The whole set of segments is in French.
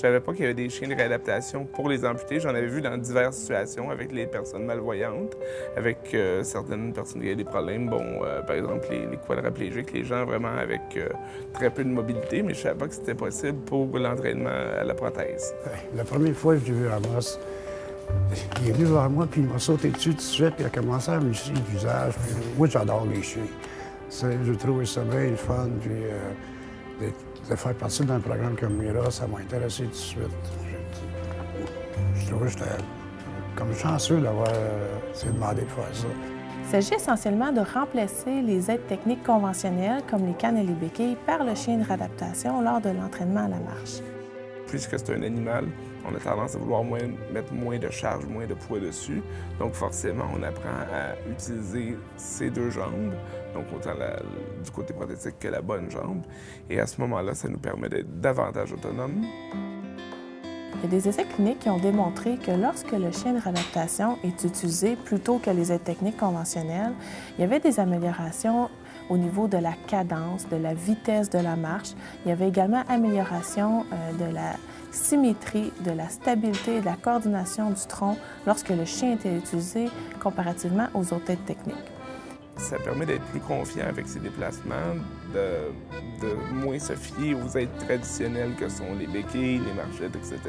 savais pas qu'il y avait des chiens de réadaptation pour les amputés. J'en avais vu dans diverses situations avec les personnes malvoyantes, avec certaines personnes qui avaient des problèmes, par exemple les quadraplégiques, les gens vraiment avec très peu de mobilité, mais je savais pas que c'était possible pour l'entraînement à la prothèse. La première fois que j'ai vu Amos, il est venu vers moi, puis il m'a sauté dessus tout de suite, puis il a commencé à me licher le visage. Puis, moi, j'adore les chiens. J'ai trouvé ça bien le fun, puis de faire partie d'un programme comme Mira, ça m'a intéressé tout de suite. Je trouvais que j'étais comme chanceux d'avoir demandé de faire ça. Il s'agit essentiellement de remplacer les aides techniques conventionnelles, comme les cannes et les béquilles, par le chien de réadaptation lors de l'entraînement à la marche. Puisque c'est un animal, on a tendance à vouloir mettre moins de charge, moins de poids dessus. Donc forcément, on apprend à utiliser ses deux jambes, donc autant du côté prothétique que la bonne jambe. Et à ce moment-là, ça nous permet d'être davantage autonomes. Il y a des essais cliniques qui ont démontré que lorsque le chien de réadaptation est utilisé plutôt que les aides techniques conventionnelles, il y avait des améliorations au niveau de la cadence, de la vitesse de la marche. Il y avait également amélioration de la symétrie, de la stabilité et de la coordination du tronc lorsque le chien était utilisé comparativement aux autres aides techniques. Ça permet d'être plus confiant avec ses déplacements, de moins se fier aux aides traditionnelles que sont les béquilles, les marchettes, etc.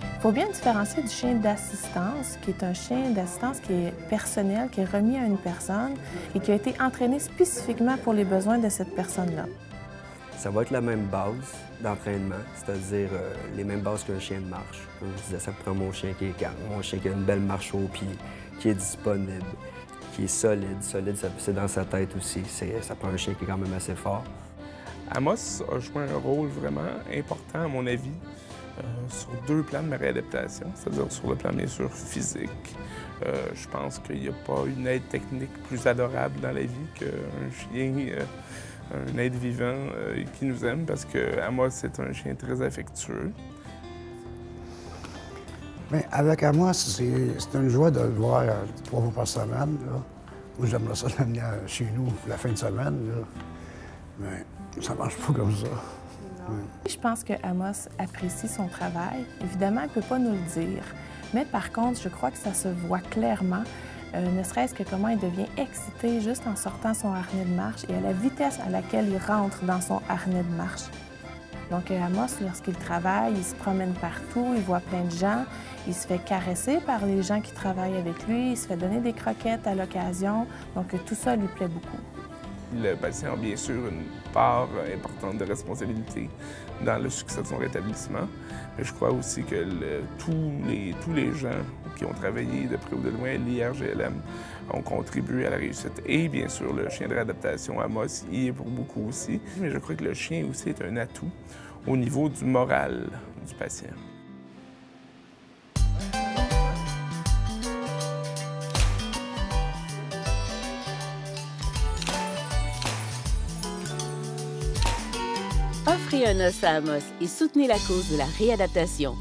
Il faut bien différencier du chien d'assistance, qui est un chien d'assistance qui est personnel, qui est remis à une personne et qui a été entraîné spécifiquement pour les besoins de cette personne-là. Ça va être la même base d'entraînement, c'est-à-dire les mêmes bases qu'un chien de marche. Comme je disais, ça prend mon chien qui est calme, mon chien qui a une belle marche au pied, qui est disponible, qui est solide. Solide, c'est dans sa tête aussi. Ça prend un chien qui est quand même assez fort. Amos a joué un rôle vraiment important, à mon avis, sur deux plans de ma réadaptation, c'est-à-dire sur le plan, bien sûr, physique. Je pense qu'il n'y a pas une aide technique plus adorable dans la vie qu'un chien, un être vivant qui nous aime, parce que Amos, c'est un chien très affectueux. Bien, avec Amos, c'est une joie de le voir 3 fois par semaine. Là. Moi, j'aimerais ça l'amener chez nous la fin de semaine. Là. Mais ça ne marche pas comme ça. Ouais. Je pense que Amos apprécie son travail. Évidemment, il ne peut pas nous le dire. Mais par contre, je crois que ça se voit clairement, ne serait-ce que comment il devient excité juste en sortant son harnais de marche et à la vitesse à laquelle il rentre dans son harnais de marche. Donc Amos, lorsqu'il travaille, il se promène partout, il voit plein de gens, il se fait caresser par les gens qui travaillent avec lui, il se fait donner des croquettes à l'occasion. Donc tout ça lui plaît beaucoup. Le patient a bien sûr une part importante de responsabilité dans le succès de son rétablissement, mais je crois aussi que tous les gens qui ont travaillé de près ou de loin à l'IRGLM ont contribué à la réussite. Et bien sûr, le chien de réadaptation Amos y est pour beaucoup aussi, mais je crois que le chien aussi est un atout au niveau du moral du patient. Offrez un os à Amos et soutenez la cause de la réadaptation.